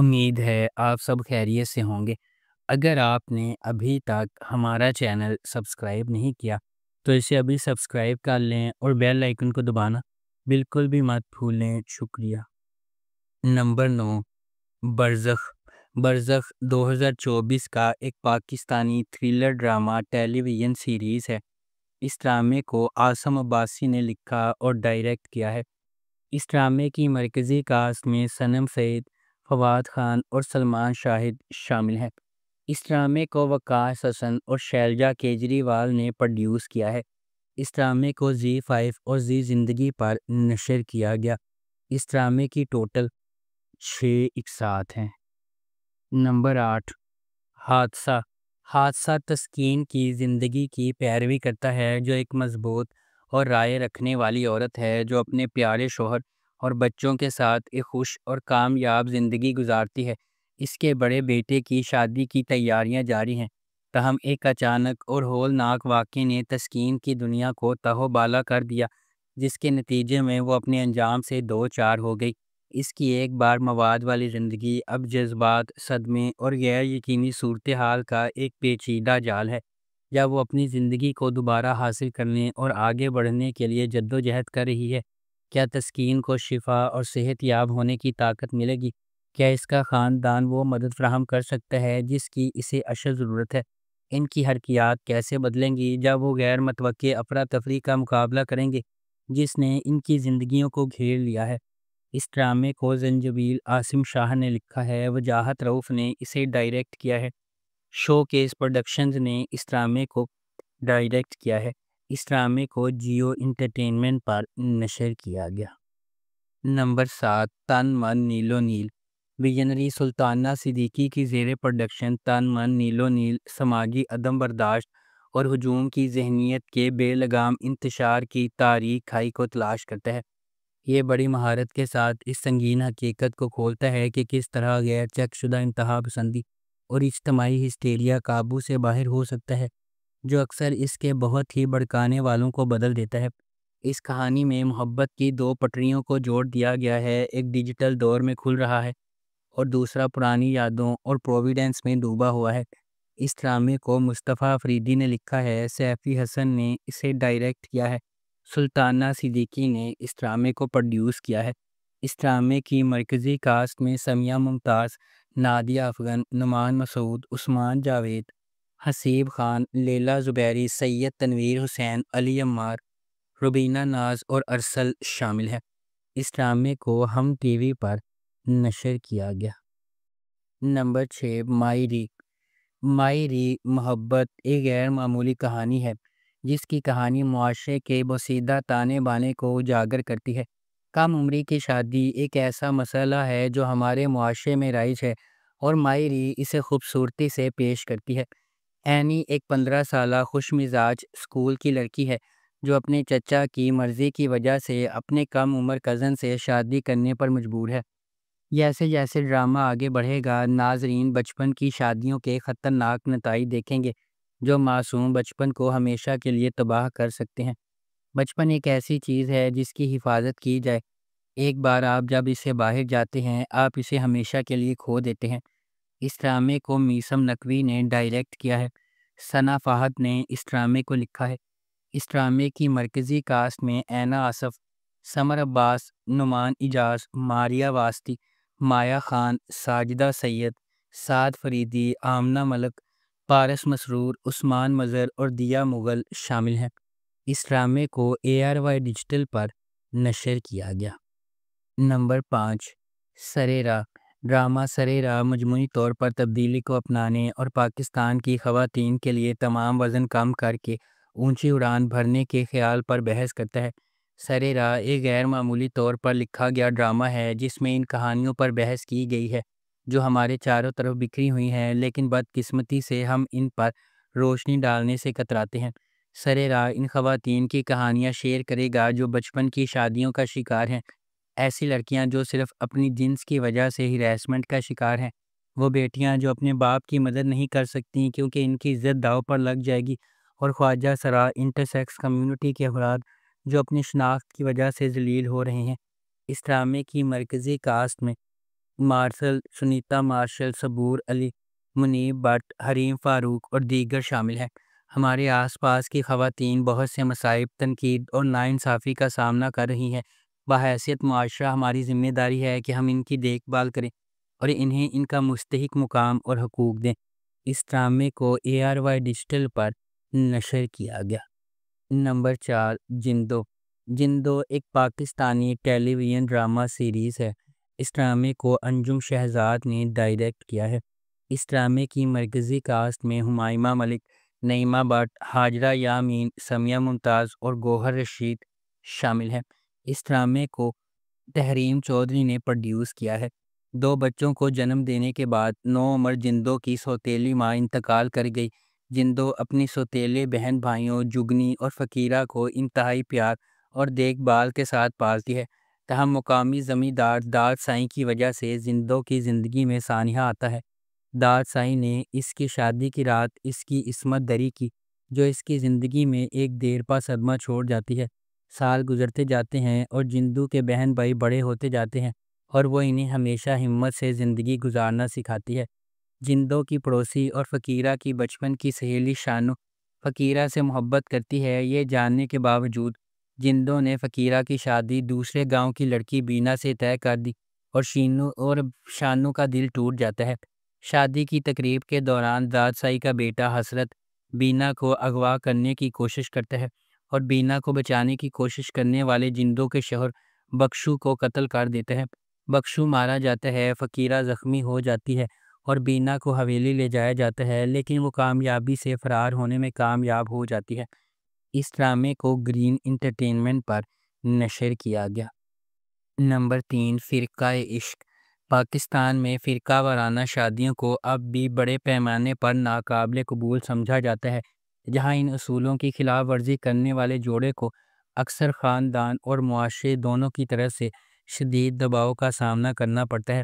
امید ہے آپ سب خیریت سے ہوں گے۔ اگر آپ نے ابھی تک ہمارا چینل سبسکرائب نہیں کیا تو اسے ابھی سبسکرائب کر لیں اور بیل آئیکن کو دبانا بالکل بھی مت بھولیں۔ شکریہ۔ نمبر 9، برزخ۔ برزخ 2024 کا ایک پاکستانی تھرلر ڈرامہ ٹیلی ویژن سیریز ہے۔ اس ڈرامے کو عاصم عباسی نے لکھا اور ڈائریکٹ کیا ہے۔ اس ڈرامے کی مرکزی کاسٹ میں صنم سعید، فواد خان اور سلمان شاہد شامل ہیں۔ اس ڈرامے کو وقاص حسن اور شیلجا کیجریوال نے پروڈیوس کیا ہے۔ اس ڈرامے کو زی5 اور زی زندگی پر نشر کیا گیا۔ اس ڈرامے کی ٹوٹل 6 اقساط ہیں۔ نمبر 8، حادثہ۔ حادثہ تسکین کی زندگی کی پیروی کرتا ہے، جو ایک مضبوط اور رائے رکھنے والی عورت ہے جو اپنے پیارے شوہر اور بچوں کے ساتھ ایک خوش اور کامیاب زندگی گزارتی ہے۔ اس کے بڑے بیٹے کی شادی کی تیاریاں جاری ہیں، تاہم ایک اچانک اور ہولناک واقعے نے تسکین کی دنیا کو تہو بالا کر دیا، جس کے نتیجے میں وہ اپنے انجام سے دو چار ہو گئی۔ اس کی ایک بار مواد والی زندگی اب جذبات، صدمے اور غیر یقینی صورتحال کا ایک پیچیدہ جال ہے۔ جب وہ اپنی زندگی کو دوبارہ حاصل کرنے اور آگے بڑھنے کے لیے جدوجہد کر رہی ہے، کیا تسکین کو شفا اور صحت یاب ہونے کی طاقت ملے گی؟ کیا اس کا خاندان وہ مدد فراہم کر سکتا ہے جس کی اسے اشد ضرورت ہے؟ ان کی حرکیات کیسے بدلیں گی جب وہ غیر متوقع افراتفری کا مقابلہ کریں گے جس نے ان کی زندگیوں کو گھیر لیا ہے؟ اس ڈرامے کو زنجبیل عاصم شاہ نے لکھا ہے، وجاہت رؤف نے اسے ڈائریکٹ کیا ہے۔ شو کیس پروڈکشنز نے اس ڈرامے کو ڈائریکٹ کیا ہے۔ اس ڈرامے کو جیو انٹرٹینمنٹ پر نشر کیا گیا۔ نمبر 7، تن من نیلو نیل۔ ویژنری سلطانہ صدیقی کی زیر پروڈکشن تن من نیلو نیل سماجی عدم برداشت اور ہجوم کی ذہنیت کے بے لگام انتشار کی تاریک کھائی کو تلاش کرتا ہے۔ یہ بڑی مہارت کے ساتھ اس سنگین حقیقت کو کھولتا ہے کہ کس طرح غیر چیک شدہ انتہا پسندی اور اجتماعی ہسٹیریا قابو سے باہر ہو سکتا ہے، جو اکثر اس کے بہت ہی بھڑکانے والوں کو بدل دیتا ہے۔ اس کہانی میں محبت کی دو پٹریوں کو جوڑ دیا گیا ہے، ایک ڈیجیٹل دور میں کھل رہا ہے اور دوسرا پرانی یادوں اور پروویڈنس میں ڈوبا ہوا ہے۔ اس ڈرامے کو مصطفیٰ افریدی نے لکھا ہے، سیفی حسن نے اسے ڈائریکٹ کیا ہے، سلطانہ صدیقی نے اس ڈرامے کو پروڈیوس کیا ہے۔ اس ڈرامے کی مرکزی کاسٹ میں سمیہ ممتاز، نادیہ افغن، نعمان مسعود، عثمان جاوید، حسیب خان، لیلا زبیری، سید تنویر حسین، علی عمار، روبینہ ناز اور ارسل شامل ہیں۔ اس ڈرامے کو ہم ٹی وی پر نشر کیا گیا۔ نمبر 6، مائی ری۔ مائی ری محبت ایک غیر معمولی کہانی ہے جس کی کہانی معاشرے کے بوسیدہ تانے بانے کو اجاگر کرتی ہے۔ کم عمری کی شادی ایک ایسا مسئلہ ہے جو ہمارے معاشرے میں رائج ہے اور مائی ری اسے خوبصورتی سے پیش کرتی ہے۔ اینی ایک 15 سالہ خوش مزاج اسکول کی لڑکی ہے جو اپنے چچا کی مرضی کی وجہ سے اپنے کم عمر کزن سے شادی کرنے پر مجبور ہے۔ جیسے جیسے ڈرامہ آگے بڑھے گا، ناظرین بچپن کی شادیوں کے خطرناک نتائج دیکھیں گے جو معصوم بچپن کو ہمیشہ کے لیے تباہ کر سکتے ہیں۔ بچپن ایک ایسی چیز ہے جس کی حفاظت کی جائے، ایک بار آپ جب اسے باہر جاتے ہیں آپ اسے ہمیشہ کے لیے کھو دیتے ہیں۔ اس ڈرامے کو میثم نقوی نے ڈائریکٹ کیا ہے، ثنا فہد نے اس ڈرامے کو لکھا ہے۔ اس ڈرامے کی مرکزی کاسٹ میں اینا آصف، سمر عباس، نعمان اجاز، ماریہ واسطی، مایا خان، ساجدہ سید، سعد فریدی، آمنہ ملک، پارس مسرور، عثمان مظہر اور دیا مغل شامل ہیں۔ اس ڈرامے کو ARY ڈیجیٹل پر نشر کیا گیا۔ نمبر 5، سرے راہ۔ ڈرامہ سرے راہ مجموعی طور پر تبدیلی کو اپنانے اور پاکستان کی خواتین کے لیے تمام وزن کم کر کے اونچی اڑان بھرنے کے خیال پر بحث کرتا ہے۔ سرے راہ ایک غیر معمولی طور پر لکھا گیا ڈرامہ ہے جس میں ان کہانیوں پر بحث کی گئی ہے جو ہمارے چاروں طرف بکھری ہوئی ہیں، لیکن بدقسمتی سے ہم ان پر روشنی ڈالنے سے کتراتے ہیں۔ سرے راہ ان خواتین کی کہانیاں شیئر کرے گا جو بچپن کی شادیوں کا شکار ہیں، ایسی لڑکیاں جو صرف اپنی جنس کی وجہ سے ہراسمنٹ کا شکار ہیں، وہ بیٹیاں جو اپنے باپ کی مدد نہیں کر سکتیں کیونکہ ان کی عزت داؤ پر لگ جائے گی، اور خواجہ سرا انٹرسیکس کمیونٹی کے افراد جو اپنی شناخت کی وجہ سے ذلیل ہو رہے ہیں۔ اس ڈرامے کی مرکزی کاسٹ میں مارشل، سنیتا مارشل، صبور علی، منیب بٹ، حریم فاروق اور دیگر شامل ہیں۔ ہمارے آس پاس کی خواتین بہت سے مصائب، تنقید اور ناانصافی کا سامنا کر رہی ہیں۔ بحیثیت معاشرہ ہماری ذمہ داری ہے کہ ہم ان کی دیکھ بھال کریں اور انہیں ان کا مستحق مقام اور حقوق دیں۔ اس ڈرامے کو ARY ڈیجیٹل پر نشر کیا گیا۔ نمبر 4، جندو۔ جندو ایک پاکستانی ٹیلی ویژن ڈرامہ سیریز ہے۔ اس ڈرامے کو انجم شہزاد نے ڈائریکٹ کیا ہے۔ اس ڈرامے کی مرکزی کاسٹ میں ہمائمہ ملک، نعیمہ بٹ، ہاجرہ یامین، سمیہ ممتاز اور گوہر رشید شامل ہیں۔ اس ڈرامے کو تحریم چودھری نے پروڈیوس کیا ہے۔ 2 بچوں کو جنم دینے کے بعد 9 عمر جندو کی سوتیلی ماں انتقال کر گئی۔ جندو اپنی سوتیلے بہن بھائیوں جگنی اور فقیرہ کو انتہائی پیار اور دیکھ بھال کے ساتھ پالتی ہے۔ تاہم مقامی زمیندار داد سائیں کی وجہ سے جندو کی زندگی میں سانحہ آتا ہے۔ داد سائیں نے اس کی شادی کی رات اس کی عصمت دری کی، جو اس کی زندگی میں ایک دیرپا صدمہ چھوڑ جاتی ہے۔ سال گزرتے جاتے ہیں اور جندو کے بہن بھائی بڑے ہوتے جاتے ہیں اور وہ انہیں ہمیشہ ہمت سے زندگی گزارنا سکھاتی ہے۔ جندو کی پڑوسی اور فقیرہ کی بچپن کی سہیلی شانو فقیرہ سے محبت کرتی ہے۔ یہ جاننے کے باوجود جندو نے فقیرہ کی شادی دوسرے گاؤں کی لڑکی بینا سے طے کر دی اور شانو کا دل ٹوٹ جاتا ہے۔ شادی کی تقریب کے دوران داد سائی کا بیٹا حسرت بینا کو اغوا کرنے کی کوشش کرتا ہے اور بینا کو بچانے کی کوشش کرنے والے جندو کے شوہر بخشو کو قتل کر دیتا ہے۔ بخشو مارا جاتا ہے، فقیرہ زخمی ہو جاتی ہے اور بینا کو حویلی لے جایا جاتا ہے، لیکن وہ کامیابی سے فرار ہونے میں کامیاب ہو جاتی ہے۔ اس ڈرامے کو گرین انٹرٹینمنٹ پر نشر کیا گیا۔ نمبر 3، فرقہ عشق۔ پاکستان میں فرقہ وارانہ شادیوں کو اب بھی بڑے پیمانے پر ناقابل قبول سمجھا جاتا ہے، جہاں ان اصولوں کی خلاف ورزی کرنے والے جوڑے کو اکثر خاندان اور معاشرے دونوں کی طرف سے شدید دباؤ کا سامنا کرنا پڑتا ہے۔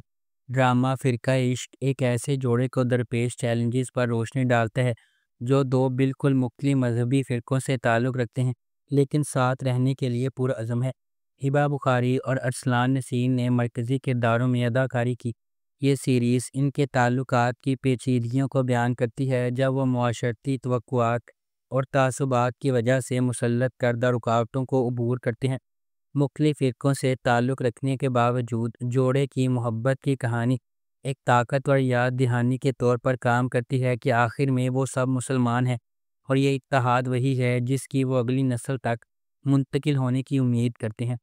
ڈرامہ فرقہ عشق ایک ایسے جوڑے کو درپیش چیلنجز پر روشنی ڈالتا ہے جو 2 بالکل مختلف مذہبی فرقوں سے تعلق رکھتے ہیں لیکن ساتھ رہنے کے لیے پرعزم ہے۔ ہبہ بخاری اور ارسلان نسیم نے مرکزی کرداروں میں اداکاری کی۔ یہ سیریز ان کے تعلقات کی پیچیدگیوں کو بیان کرتی ہے جب وہ معاشرتی توقعات اور تعصبات کی وجہ سے مسلط کردہ رکاوٹوں کو عبور کرتے ہیں۔ مختلف فرقوں سے تعلق رکھنے کے باوجود جوڑے کی محبت کی کہانی ایک طاقتور یاد دہانی کے طور پر کام کرتی ہے کہ آخر میں وہ سب مسلمان ہیں اور یہ اتحاد وہی ہے جس کی وہ اگلی نسل تک منتقل ہونے کی امید کرتے ہیں۔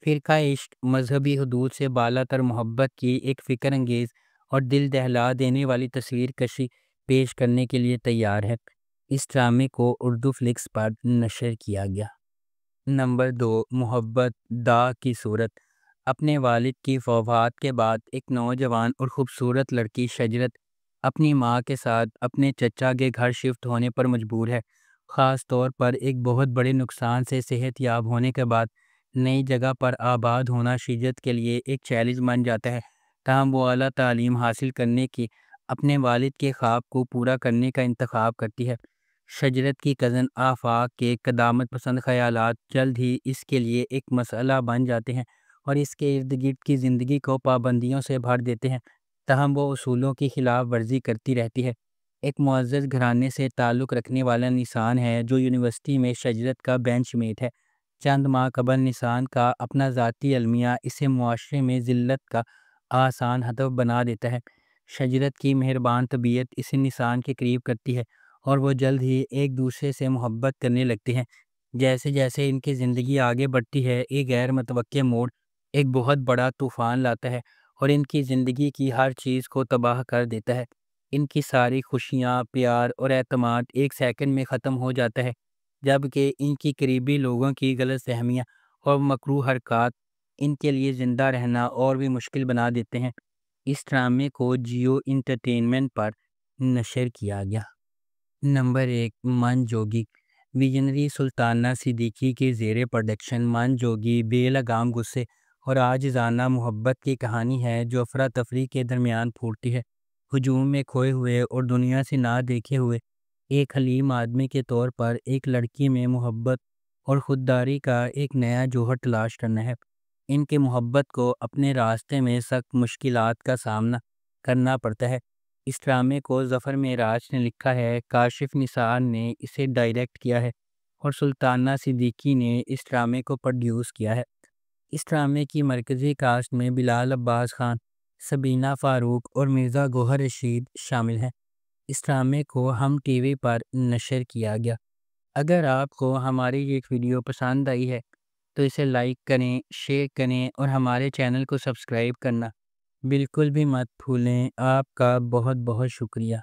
فرقہ عشق مذہبی حدود سے بالا تر محبت کی ایک فکر انگیز اور دل دہلا دینے والی تصویر کشی پیش کرنے کے لیے تیار ہے۔ اس ڈرامے کو اردو فلکس پر نشر کیا گیا۔ نمبر 2، محبت دا کی صورت۔ اپنے والد کی وفات کے بعد ایک نوجوان اور خوبصورت لڑکی شجرت اپنی ماں کے ساتھ اپنے چچا کے گھر شفٹ ہونے پر مجبور ہے۔ خاص طور پر ایک بہت بڑے نقصان سے صحت یاب ہونے کے بعد نئی جگہ پر آباد ہونا شجرت کے لیے ایک چیلنج بن جاتا ہے۔ تاہم وہ اعلیٰ تعلیم حاصل کرنے کی اپنے والد کے خواب کو پورا کرنے کا انتخاب کرتی ہے۔ شجرت کی کزن آفاق کے قدامت پسند خیالات جلد ہی اس کے لیے ایک مسئلہ بن جاتے ہیں اور اس کے ارد گرد کی زندگی کو پابندیوں سے بھر دیتے ہیں، تاہم وہ اصولوں کی خلاف ورزی کرتی رہتی ہے۔ ایک معزز گھرانے سے تعلق رکھنے والا نسان ہے جو یونیورسٹی میں شجرت کا بینچ میٹ ہے۔ چند ماہ قبل نسان کا اپنا ذاتی المیہ اسے معاشرے میں ذلت کا آسان ہدف بنا دیتا ہے۔ شجرت کی مہربان طبیعت اسے نسان کے قریب کرتی ہے اور وہ جلد ہی ایک دوسرے سے محبت کرنے لگتے ہیں۔ جیسے جیسے ان کی زندگی آگے بڑھتی ہے، ایک غیر متوقع موڑ ایک بہت بڑا طوفان لاتا ہے اور ان کی زندگی کی ہر چیز کو تباہ کر دیتا ہے۔ ان کی ساری خوشیاں، پیار اور اعتماد ایک سیکنڈ میں ختم ہو جاتا ہے، جبکہ ان کی قریبی لوگوں کی غلط فہمیاں اور مکروہ حرکات ان کے لیے زندہ رہنا اور بھی مشکل بنا دیتے ہیں۔ اس ڈرامے کو جیو انٹرٹینمنٹ پر نشر کیا گیا۔ نمبر 1، من جوگی۔ ویژنری سلطانہ صدیقی کے زیر پروڈکشن من جوگی بے لگام غصے اور عاجزانہ محبت کی کہانی ہے جو افراتفری کے درمیان پھوٹتی ہے۔ ہجوم میں کھوئے ہوئے اور دنیا سے نہ دیکھے ہوئے ایک حلیم آدمی کے طور پر ایک لڑکی میں محبت اور خودداری کا ایک نیا جوہر تلاش کرنا ہے۔ ان کی محبت کو اپنے راستے میں سخت مشکلات کا سامنا کرنا پڑتا ہے۔ اس ڈرامے کو ظفر معراج نے لکھا ہے، کاشف نثار نے اسے ڈائریکٹ کیا ہے اور سلطانہ صدیقی نے اس ڈرامے کو پروڈیوس کیا ہے۔ اس ڈرامے کی مرکزی کاسٹ میں بلال عباس خان، سبینہ فاروق اور مرزا گوہر رشید شامل ہیں۔ اس ڈرامے کو ہم ٹی وی پر نشر کیا گیا۔ اگر آپ کو ہماری یہ ویڈیو پسند آئی ہے تو اسے لائک کریں، شیئر کریں اور ہمارے چینل کو سبسکرائب کرنا بالکل بھی مت بھولیں۔ آپ کا بہت بہت شکریہ۔